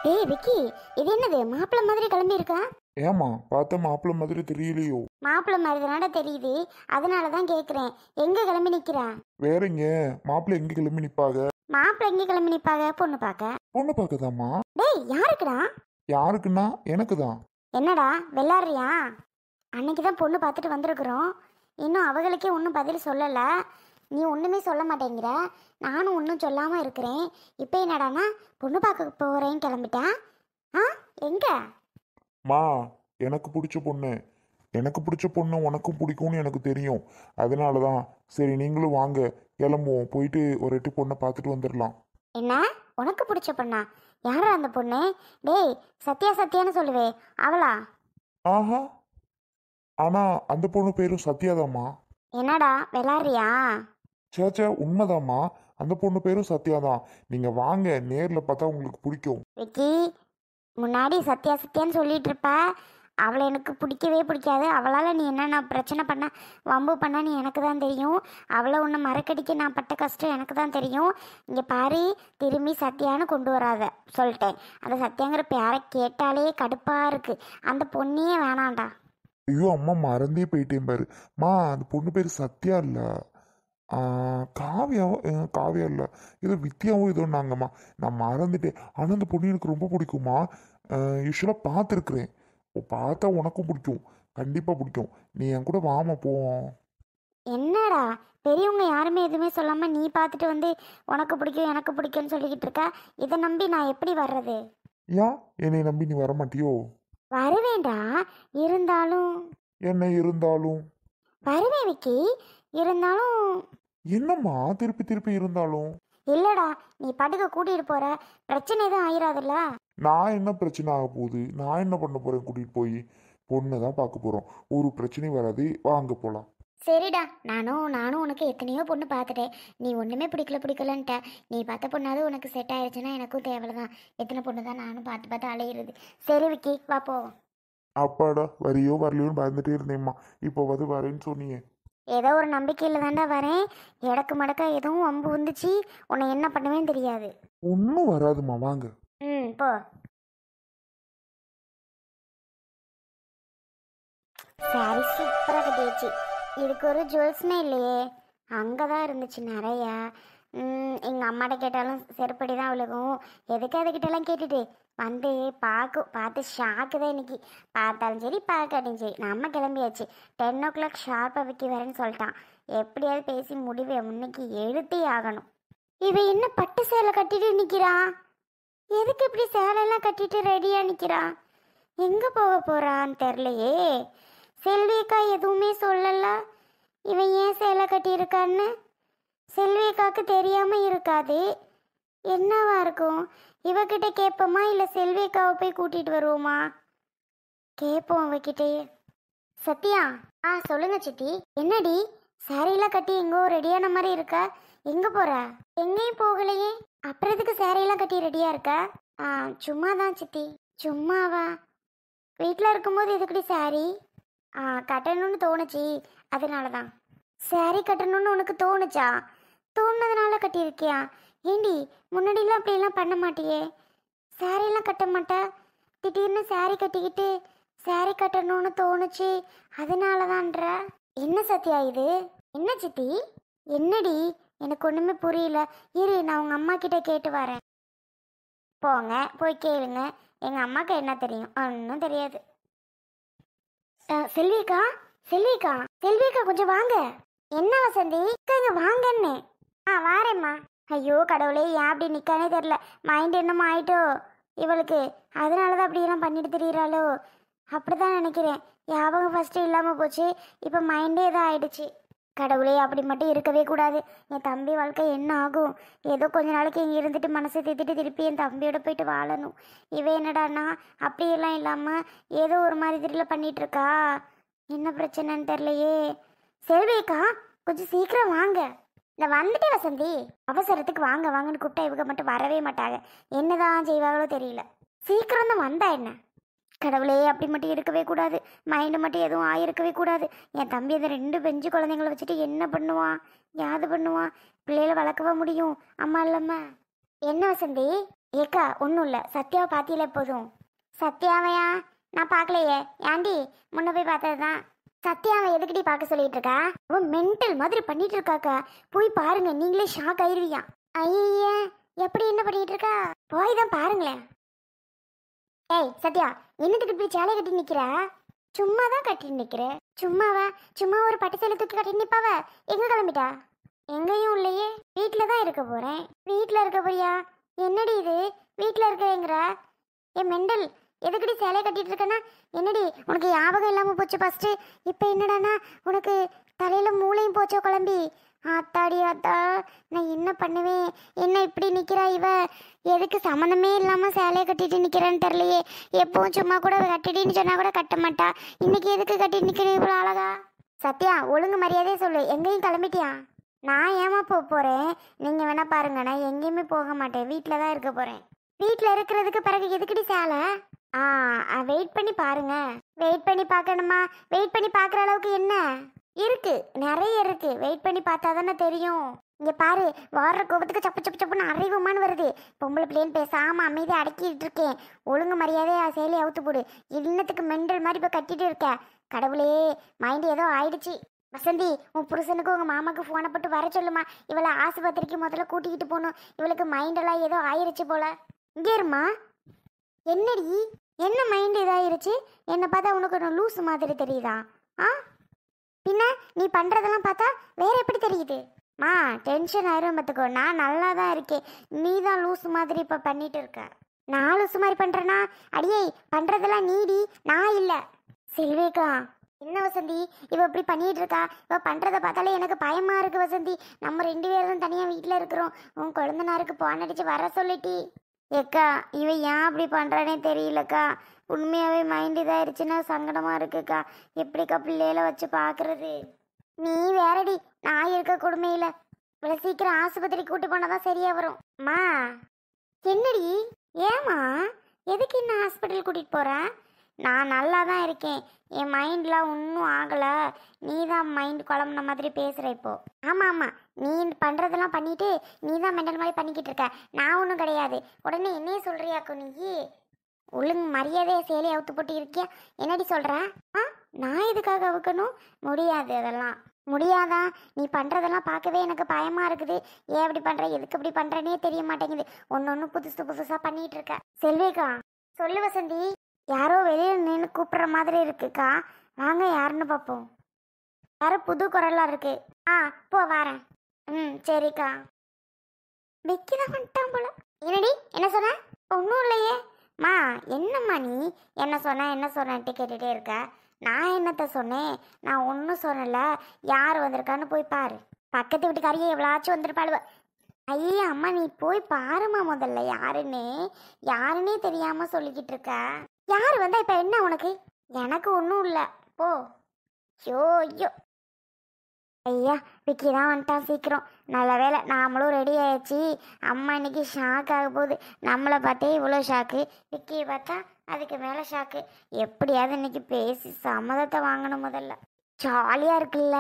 டேய் விக்கி, இது என்னது மாப்பிள்ளை மாதிரி கிளம்பி இருக்கா? ஏமா பார்த்தா மாப்பிள்ளை மாதிரி தெரியலையோ? மாப்பிள்ளை மாதிரி தானே தெரியுது, அதனால தான் கேட்குறேன். எங்க கிளம்பி நிக்கிறா? வேறங்க, மாப்பிள்ளை எங்க கிளம்பி நிப்பாங்க? மாப்பிள்ளை எங்க கிளம்பி நிப்பாங்க? பொண்ணு பார்க்க. பொண்ணு பார்க்கதாம்மா. டேய் யாருக்குடா? யாருக்குன்னா எனக்கு தான். என்னடா வெள்ளாடுறியா? அன்னைக்கு தான் பொண்ணு பார்த்துட்டு வந்திருக்கிறோம். இன்னும் அவங்களுக்கே ஒன்றும் பதில் சொல்லலை. நீ ஒன்றுமே சொல்ல மாட்டேங்கிற, நானும் ஒன்றும் சொல்லாமல் இருக்கிறேன். இப்போ என்னடானா பொண்ணு பார்க்க போகிறேன்னு கிளம்பிட்டேன். ஆ எங்க? மா, எனக்கு பிடிச்ச பொண்ணு, எனக்கு பிடிச்ச பொண்ணு உனக்கும் பிடிக்கும்னு எனக்கு தெரியும். அதனால தான் சரி நீங்களும் வாங்க கிளம்புவோம், போயிட்டு ஒரு எட்டு பொண்ணை பார்த்துட்டு வந்துடலாம். என்ன உனக்கு பிடிச்ச பொண்ணா? யாரா அந்த பொண்ணு? டேய் சத்யா சத்யான்னு சொல்லுவே, அவளா? ஆஹா, ஆனா அந்த பொண்ணு பேரும் சத்யாதாம்மா. என்னடா விளாடுறியா? சேச்சே உண்மைதாம்மா, அந்த பொண்ணு பேரும் சத்யாதான். நீங்க வாங்க, நேர்ல பார்த்தா உங்களுக்கு பிடிக்கும். விக்கி, முன்னாடி சத்யா சத்யான்னு சொல்லிட்டு இருப்ப. அவளை எனக்கு பிடிக்கவே பிடிக்காது. அவளால் நீ என்னென்ன பிரச்சனை பண்ண, வம்பு பண்ணான்னு எனக்கு தான் தெரியும். அவளை உன்னை மறக்கடிக்க நான் பட்ட கஷ்டம் எனக்கு தான் தெரியும். இங்கே பாரு, திரும்பி சத்யான்னு கொண்டு வராத சொல்லிட்டேன். அந்த சத்யாங்கிற பேரை கேட்டாலே கடுப்பாக இருக்குது. அந்த பொண்ணையே வேணாண்டா. ஐயோ அம்மா, மறந்தே போயிட்டேன் பாரு. மா, அந்த பொண்ணு பேர் சத்யா இல்லை, காவியாவும் காவியா இல்லை, ஏதோ வித்யாவும் ஏதோ நாங்கம்மா. நான் மறந்துட்டேன். ஆனால் அந்த பொண்ணு எனக்கு ரொம்ப பிடிக்குமா. யூஸ்வலாக பார்த்துருக்குறேன். பார்த்தா உனக்கும் பிடிக்கும், கண்டிப்பாக பிடிக்கும். நீ என் கூட வாமா போவோம். என்னடா பெரியவங்க யாருமே எதுவுமே சொல்லாமல் நீ பார்த்துட்டு வந்து உனக்கு பிடிக்கும் எனக்கு பிடிக்கும்னு சொல்லிக்கிட்டு இருக்க. இதை நம்பி நான் எப்படி வர்றது? ஏன் என்னை நம்பி நீ வர மாட்டியோ? வருவேண்டா, இருந்தாலும் என்ன இருந்தாலும்? வருவேன் விக்கி, இருந்தாலும். என்னம்மா திருப்பி திருப்பி இருந்தாலும்? இல்லடா, நீ படுக்க கூட்டிட்டு போற, பிரச்சனை எதுவும் ஆயிராதுல்ல? நான் என்ன பிரச்சனை ஆக போகுது? நான் என்ன பண்ண போறேன்? கூட்டிகிட்டு போய் பொண்ணை தான் பார்க்க போகிறோம், ஒரு பிரச்சனையும் வராது, வாங்க போகலாம். சரிடா, நானும் உனக்கு எத்தனையோ பொண்ணு பார்த்துட்டேன். நீ ஒன்றுமே பிடிக்கலன்ட்ட. நீ பார்த்த பொண்ணாவது உனக்கு செட் ஆயிடுச்சுன்னா எனக்கும் தேவைதான். எத்தனை பொண்ணு தான் நானும் பார்த்து பார்த்து அலையிறது. சரி விக்கி, வா போவோம். அப்பாடா, வரியோ வரலையோன்னு பயந்துட்டே இருந்தேம்மா, இப்போ வரேன்னு சொன்னீங்க. ஏதோ ஒரு நம்பிக்கையில் தாண்டா வரேன். எடக்கு மடக்கா எதுவும் வம்பு வந்துச்சு, உன்னை என்ன பண்ணுவேன்னு தெரியாது. ஒன்றும் வராதுமா, வாங்க. ம் போ. சாரி சூப்பராக கட்டியாச்சு. இதுக்கு ஒரு ஜுவல்ஸ்னே இல்லையே, அங்கே தான் இருந்துச்சு நிறையா. எங்கள் அம்மாட்ட கேட்டாலும் செருப்படி தான் விழுகும். எதுக்கு அதுக்கிட்டலாம் கேட்டுட்டு வந்து பார்த்து ஷாக்கு தான் இன்னைக்கு. பார்த்தாலும் சரி பார்க்காட்டியும் சரி நம்ம கிளம்பியாச்சு. 10 o'clock ஷார்ப்பாக விற்கி வரேன்னு சொல்லிட்டான். எப்படியாவது பேசி முடிவு முன்னைக்கு எழுத்தே ஆகணும். இவன் என்ன பட்டு சேலை கட்டிட்டு நிற்கிறான்? எதுக்கு இப்படி சேலையெல்லாம் கட்டிட்டு ரெடியாக நிற்கிறான்? எங்கே போக போகிறான்னு தெரிலையே. செல்வியக்கா எதுவுமே சொல்லல. இவன் ஏன் சேலை கட்டியிருக்கான்னு செல்வியக்காவுக்கு தெரியாமல் இருக்காது. என்னவா இருக்கும்? இவகிட்ட கேட்போமா இல்லை செல்வியக்காவை போய் கூட்டிகிட்டு வருவோமா? கேட்போம் அவகிட்டயே. சத்யா, சொல்லுங்க சித்தி. என்னடி சாரியெல்லாம் கட்டி எங்கோ ரெடியான மாதிரி இருக்க? எங்கே போகிற? எங்கேயும் போகலையே, அப்புறம் எதுக்கு சாரியெல்லாம் கட்டி ரெடியாக இருக்க? சும்மா தான் சித்தி. சும்மாவா? வீட்டில் இருக்கும்போது எதுக்குடி சாரி? கட்டணும்னு தோணுச்சு, அதனால தான். சாரி கட்டணும்னு உனக்கு தோணுச்சா? தோணுனதுனால கட்டியிருக்கியா? ஏண்டி முன்னாடிலாம் அப்படியெல்லாம் பண்ண மாட்டியே. சாரியெல்லாம் கட்ட மாட்டேன், திடீர்னு சாரி கட்டிக்கிட்டு சாரி கட்டணும்னு தோணுச்சு அதனால தான்ற. என்ன சத்யா இது? என்ன சித்தி? என்னடி எனக்கு ஒன்றுமே புரியல. இரு, நான் உங்கள் அம்மா கிட்ட கேட்டு வரேன். போங்க போய் கேளுங்க. எங்கள் அம்மாவுக்கு என்ன தெரியும்? ஒன்றும் தெரியாது. செல்விக்கா, செல்விக்கா, செல்விக்கா கொஞ்சம் வாங்க. என்ன வசந்தி? இங்க வாங்கன்னு. வாரேம்மா. ஐயோ கடவுளே, ஏன் அப்படி நிற்கானே தெரில. மைண்ட் என்னமோ ஆயிட்டோ இவளுக்கு, அதனால தான் அப்படியெல்லாம் பண்ணிட்டு தெரியுறாளோ? அப்படிதான் நினைக்கிறேன். ஞாபகம் ஃபஸ்ட்டு இல்லாமல் போச்சு, இப்போ மைண்டே தான் ஆயிடுச்சு. கடவுளே, அப்படி மட்டும் இருக்கவே கூடாது. என் தம்பி வாழ்க்கை என்ன ஆகும்? ஏதோ கொஞ்ச நாளைக்கு இங்கே இருந்துட்டு மனசை தேத்திட்டு திருப்பி என் தம்பியோட போயிட்டு வாழணும். இவன் என்னடான்னா அப்படியெல்லாம் இல்லாமல் ஏதோ ஒரு மாதிரி தெரியல பண்ணிட்டு இருக்கா. என்ன பிரச்சனைன்னு தெரிலையே. செல்விக்கா கொஞ்சம் சீக்கிரம் வாங்க. இந்த வந்துட்டே வசந்தி. அவசரத்துக்கு வாங்க வாங்கன்னு கூப்பிட்டா இவங்க மட்டும் வரவே மாட்டாங்க. என்னதான் செய்வாங்களோ தெரியல. சீக்கிரம் தான் வந்தா என்ன? கடவுளே, அப்படி மட்டும் இருக்கவே கூடாது. மைண்டு மட்டும் எதுவும் ஆயிருக்கவே கூடாது. என் தம்பி அந்த 2 பெஞ்சு குழந்தைங்களை வச்சுட்டு என்ன பண்ணுவான், யாது பண்ணுவான்? பிள்ளைகளை வளர்க்கவா முடியும் அம்மா இல்லாம? என்ன வசந்தி? ஏக்கா ஒன்றும் இல்லை, சத்யாவை பார்த்தியில போதும். சத்யாவையா? நான் பார்க்கலையே. ஏண்டி முன்ன போய் பார்த்தது தான். சத்யாவை எதுக்கிட்டி பார்க்க சொல்லிட்டு இருக்கா? அவன் மென்டல் மாதிரி பண்ணிட்டு இருக்காக்கா. போய் பாருங்க, நீங்களே ஷாக் ஆயிருவியா. ஐயா, எப்படி என்ன பண்ணிட்டு இருக்கா? போய் தான் பாருங்களேன். ஏய் சத்யா, என்னத்துக்கு இப்படி சேலை கட்டி நிக்கிற? சும்மா தான் கட்டி நிக்கிறேன். சும்மாவா? சும்மா ஒரு பட்டு சேலை தூக்கி கட்டி நிப்பாவ. எங்க கிளம்பிட்டா? எங்கேயும் இல்லையே, வீட்டில தான் இருக்க போறேன். வீட்டில் இருக்க போறியா? என்னடி இது வீட்டில் இருக்கேங்கிற? ஏ மெண்டல், எதுக்கடி சேலை கட்டிட்டு இருக்கேன்னா என்னடி உனக்கு ஞாபகம் இல்லாமல் போச்சு ஃபஸ்ட்டு? இப்போ என்னடானா உனக்கு தலையில் மூளையும் போச்சோ குழம்பி? ஆத்தாடி ஆத்தா, நான் என்ன பண்ணுவேன்? என்ன இப்படி நிற்கிறா இவ? எதுக்கு சம்மந்தமே இல்லாமல் சேலையை கட்டிட்டு நிற்கிறேன்னு தெரியலையே. எப்பவும் சும்மா கூட கட்டிடின்னு சொன்னால் கூட கட்ட மாட்டா. இன்னைக்கு எதுக்கு கட்டி நிற்கிறேன் இவ்வளோ அழகா? சத்யா, ஒழுங்கு மரியாதையே சொல்லு. எங்கேயும் கிளம்பிட்டியா? நான் ஏமா போகிறேன்? நீங்கள் வேணா பாருங்க, நான் எங்கேயுமே போக மாட்டேன். வீட்டில் தான் இருக்க போகிறேன். வீட்டில் இருக்கிறதுக்கு பிறகு எதுக்கடி சேலை? வெயிட் பண்ணி பாருங்க. வெயிட் பண்ணி பார்க்கணுமா? வெயிட் பண்ணி பார்க்குற அளவுக்கு என்ன இருக்கு? நிறைய இருக்கு. வெயிட் பண்ணி பார்த்தா தானே தெரியும். இங்கே பாரு, வாடுற கோபத்துக்கு சப்பு சப்பு சப்புன்னு அறிவுமான்னு வருது. பொம்பளை பிள்ளைன்னு பேசாமல் அமைதியாக அடக்கிட்டு இருக்கேன். ஒழுங்கு மரியாதையா சேலையை அவுத்து போடு. இன்னத்துக்கு மெண்டல் மாதிரி இப்போ கட்டிட்டு இருக்க. கடவுளே, மைண்டு ஏதோ ஆயிடுச்சு. வசந்தி, உன் புருஷனுக்கு உங்கள் மாமாவுக்கு ஃபோனை போட்டு வர சொல்லுமா. இவளை ஆஸ்பத்திரிக்கு முதல்ல கூட்டிக்கிட்டு போகணும். இவளுக்கு மைண்டெல்லாம் ஏதோ ஆயிருச்சு போல. இங்கே இருமா. என்னடி, என்ன மைண்டு இதாயிருச்சு? என்னை பார்த்தா உனக்கு ஒன்று லூஸ் மாதிரி தெரியுதா? பின்ன நீ பண்ணுறதெல்லாம் பார்த்தா வேற எப்படி தெரியுது? டென்ஷன் ஆயிரும் பார்த்துக்கோ. நான் நல்லா தான் இருக்கேன். நீ தான் லூஸ் மாதிரி இப்போ பண்ணிட்டு இருக்க. நான் லூஸ் மாதிரி பண்ணுறேன்னா? அடியே, பண்ணுறதெல்லாம் நீடி, நான் இல்லை. செல்வேக்கா, என்ன வசந்தி இவ இப்படி பண்ணிட்டு இருக்கா? இவ பண்றத பார்த்தாலே எனக்கு பயமா இருக்கு வசந்தி. நம்ம 2 பேரும் தனியா வீட்டுல இருக்கிறோம். உன் குழந்தனாருக்கு போன் அடிச்சு வர சொல்லிட்டி. ஏக்கா, இவ ஏன் அப்படி பண்றானே தெரியலக்கா. உண்மையாவே மைண்ட் இதாயிருச்சுன்னா சங்கடமா இருக்குக்கா. எப்படிக்கா பிள்ளையில வச்சு பாக்குறது? நீ வேறடி, நான் இருக்க கொடுமையில இவ்வளோ சீக்கிரம் ஆஸ்பத்திரிக்கு கூட்டி போனாதான் சரியா வரும். என்னடி? ஏமா எதுக்கு இன்னும் ஹாஸ்பிட்டல் கூட்டிட்டு போற? நான் நல்லா தான் இருக்கேன். என் மைண்ட்லாம் ஒன்றும் ஆகலை. நீ தான் மைண்ட் குழம்புன மாதிரி பேசுகிற இப்போ. ஆமாம் ஆமாம், நீ பண்ணுறதெல்லாம் பண்ணிவிட்டு நீ தான் மெண்டல் மாதிரி பண்ணிக்கிட்டு இருக்க. நான் ஒன்றும் கிடையாது. உடனே என்னையே சொல்கிறியாக்கும் நீ? ஒழுங்கு மரியாதையை சேலையை அவுத்து போட்டு இருக்கியா? என்னடி சொல்கிற? நான் எதுக்காக அவுக்கணும்? முடியாது, அதெல்லாம் முடியாதா? நீ பண்ணுறதெல்லாம் பார்க்கவே எனக்கு பயமாக இருக்குது. ஏன் அப்படி பண்ணுற, எதுக்கு அப்படி பண்ணுறனே தெரிய மாட்டேங்குது. ஒன்று புதுசு புதுசாக பண்ணிகிட்டு இருக்க. செல்வேக்கா, சொல்லு வசந்தி. யாரோ வெளியில் நின்று கூப்பிட்ற மாதிரி இருக்குக்கா. வாங்க, யாருன்னு பார்ப்போம். யாரோ புது குரலாக இருக்கு. போ வரேன். சரிக்கா. விக்கி தான் வந்துட்டான் போல. என்னடி, என்ன சொன்ன? ஒன்றும் இல்லையே. என்னம்மா நீ என்ன சொன்னேன்ட்டு கேட்டுகிட்டே இருக்க. நான் என்னத்த சொன்னேன்? நான் ஒன்றும் சொன்னல. யார் வந்திருக்கான்னு போய் பாரு. பக்கத்து வீட்டுக்காரியே எவ்வளாச்சும் வந்திருப்பாளுவ. ஐயா அம்மா, நீ போய் பாருமா முதல்ல. யாருன்னே தெரியாமல் சொல்லிக்கிட்டு இருக்க. யார் வந்தா இப்போ என்ன உனக்கு? எனக்கு ஒன்றும் இல்லை, போ. ஐயோ ஐயா, விக்கி தான் வந்துட்டான் சீக்கிரம். நல்ல வேலை, நாமளும் ரெடி ஆயிடுச்சு. அம்மா இன்னைக்கு ஷாக் ஆக போகுது. நம்மளை பார்த்தே இவ்வளோ ஷாக்கு, விக்கியை பார்த்தா அதுக்கு மேலே ஷாக்கு. எப்படியாவது இன்னைக்கு பேசி சம்மதத்தை வாங்கணும். முதல்ல ஜாலியாக இருக்குல்ல.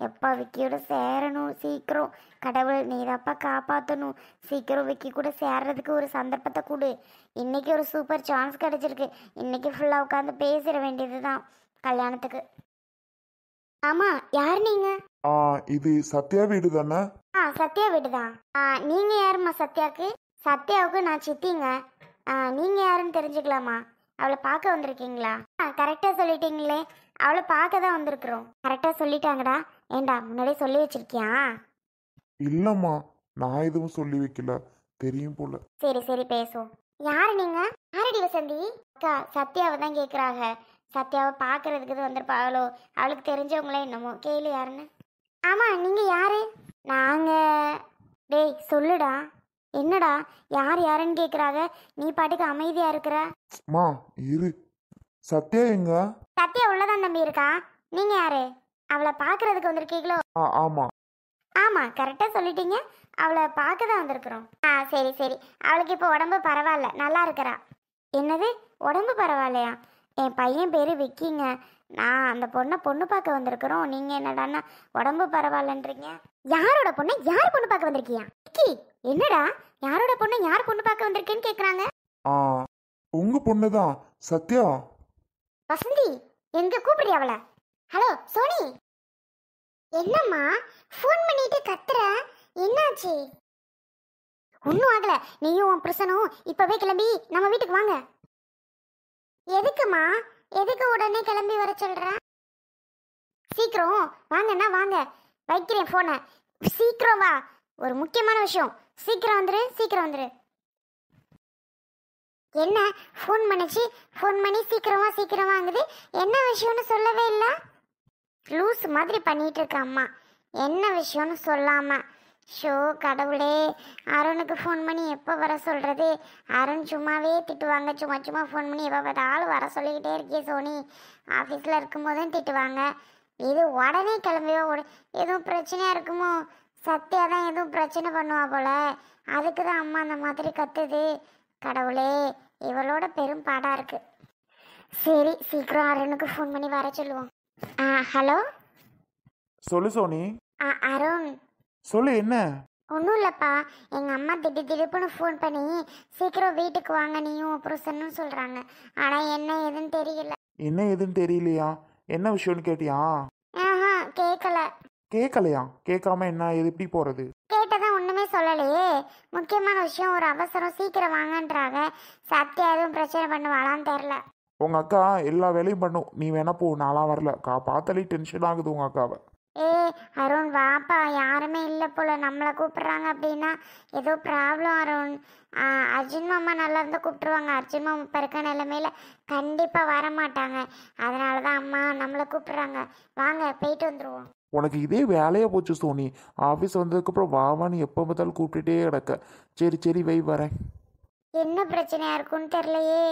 எப்போ விக்கியோட சேரணும் சீக்கிரம். கடவுள், நீ தப்பா காப்பாற்றணும். சீக்கிரம் விக்கி கூட சேர்றதுக்கு ஒரு சந்தர்ப்பத்தை கொடு. இன்னைக்கு ஒரு சூப்பர் சான்ஸ் கிடச்சிருக்கு. இன்னைக்கு ஃபுல்லாக உட்காந்து பேசிட வேண்டியது தான் கல்யாணத்துக்கு. ஆமாம், யார் நீங்கள்? இது சத்யா வீடு தானே? சத்யா வீடு தான். நீங்கள் யாரும்மா சத்யாவுக்கு? சத்யாவுக்கு நான் சித்திங்க. நீங்கள் யாருன்னு தெரிஞ்சுக்கலாமா? அவளை பார்க்க வந்திருக்கீங்களா? கரெக்டாக சொல்லிட்டீங்களே. அவளை பார்க்க தான் வந்திருக்கிறோம். கரெக்டாக சொல்லிட்டாங்கடா. ஏண்டா, முன்னாடியே சொல்லி வச்சிருக்கியா? இல்லம்மா, நான் எதுவும் சொல்லி வைக்கல. தெரியும் போல. சரி பேசுவோம். யார் நீங்க? யாரடி வசந்தி? அக்கா, சத்யாவை தான் கேட்குறாங்க. சத்யாவை பார்க்கறதுக்கு தான் வந்திருப்பாளோ. அவளுக்கு தெரிஞ்சவங்களே என்னமோ. கேளு யாருன்னு. ஆமாம், நீங்கள் யாரு? நாங்கள். டேய் சொல்லுடா. என்னடா, யாருன்னு கேட்குறாங்க. நீ பாட்டுக்கு அமைதியாக இருக்கிற. இரு. சத்யா எங்க? சத்யா உள்ளதான் தம்பி இருக்கா. நீங்கள் யாரு? அவளை பார்க்கறதுக்கு வந்திருக்கீங்களோ? ஆமாம், கரெக்டாக சொல்லிட்டீங்க. அவளை பார்க்க தான் வந்திருக்கிறோம். சரி. அவளுக்கு இப்போ உடம்பு பரவாயில்ல, நல்லா இருக்கிறா. என்னது, உடம்பு பரவாயில்லையா? என் பையன் பேர் விக்கிங்க. நான் அந்த பொண்ணு பார்க்க வந்திருக்கிறோம். நீங்கள் என்னடான்னா உடம்பு பரவாயில்லன்றீங்க. யாரோட பொண்ணு? யார் பொண்ணு பார்க்க வந்திருக்கியா? விக்கி விக்கி, என்னடா யாரோட பொண்ணு யார் பொண்ணு பார்க்க வந்திருக்கேன்னு கேக்குறாங்க. ஆ உங்க பொண்ணு தான் சத்யா. வசந்தி, எங்க கூப்பிடுறியா அவள? Hello Sony. என்னம்மா ஃபோன் பண்ணிட்டு கத்துற? என்னாச்சு? ஒன்றும் ஆகல. நீயும் உன் புருஷனும் இப்பவே கிளம்பி நம்ம வீட்டுக்கு வாங்க. எதுக்குமா? எதுக்கு உடனே கிளம்பி வர சொல்ற? சீக்கிரம் வாங்கன்னா வாங்க. வைக்கிறேன் போனை. சீக்கிரம் வா, ஒரு முக்கியமான விஷயம். சீக்கிரம் வந்துரு, சீக்கிரம் வந்துரு. என்ன ஃபோன் பண்ணிச்சு? ஃபோன் பண்ணி சீக்கிரமா சீக்கிரமா வாங்குது. என்ன விஷயம்னு சொல்லவே இல்லை. லூஸ் மாதிரி பண்ணிட்டு இருக்க அம்மா. என்ன விஷயம்னு சொல்லாம. ஷோ கடவுளே, அருணுக்கு ஃபோன் பண்ணி எப்போ வர சொல்கிறது? அருண் சும்மாவே திட்டுவாங்க. சும்மா சும்மா ஃபோன் பண்ணி எப்போ பார்த்தாலும் வர சொல்லிக்கிட்டே இருக்கே சோனி. ஆஃபீஸில் இருக்கும்போதும் திட்டுவாங்க. இது உடனே கிளம்பியோ எதுவும் பிரச்சனையாக இருக்குமோ? சத்யா தான் எதுவும் பிரச்சனை பண்ணுவா போல. அதுக்கு தான் அம்மா அந்த மாதிரி கத்துது. கடவுளே, இவளோட பெரும் பாடாக இருக்கு. சரி, சீக்கிரம் அருணுக்கு ஃபோன் பண்ணி வர சொல்லுவோம். ஹலோ. சொல்லு சோனி. அருண். சொல்லு, என்ன? ஒன்றும் இல்லைப்பா, எங்கள் அம்மா திடுப்புன்னு ஃபோன் பண்ணி சீக்கிரம் வீட்டுக்கு வாங்க நீயும் புருஷன்னு சொல்கிறாங்க. ஆனால் என்ன ஏதுன்னு தெரியல. என்ன ஏதுன்னு தெரியலையா? என்ன விஷயம்னு கேட்டியா? ஆஹா, கேட்கல. கேட்கலையா? கேட்காம என்ன ஏது எப்படி போகிறது? கேட்டதான் ஒன்றுமே சொல்லலையே. முக்கியமான விஷயம், ஒரு அவசரம், சீக்கிரம் வாங்கன்றாங்க. சத்யா எதுவும் பிரச்சனை பண்ணுவாளான்னு தெரில. உங்கள் அக்கா எல்லா வேலையும் பண்ணும். நீ வேணா போ, நான்லாம் வரல. பார்த்தாலே டென்ஷன் ஆகுது உங்கள் அக்காவை. அருண் வாப்பா, யாருமே இல்லை போல. நம்மளை கூப்பிடுறாங்க அப்படின்னா ஏதோ ப்ராப்ளம் அருண். அர்ஜுன் மாமா நல்லா இருந்தால் கூப்பிட்டுருவாங்க. அர்ஜுன் மாமா இப்போ இருக்க நிலைமையில கண்டிப்பாக வர மாட்டாங்க. அதனால தான் அம்மா நம்மளை கூப்பிடுறாங்க. வாங்க போயிட்டு வந்துடுவோம். உனக்கு இதே வேலையாக போச்சு சோனி. ஆஃபீஸ் வந்ததுக்கப்புறம் வாவான்னு எப்போ பார்த்தாலும் கூப்பிட்டுட்டே கிடக்க. சரி சரி வை வரேன். என்ன பிரச்சனையாக இருக்குன்னு தெரியலையே.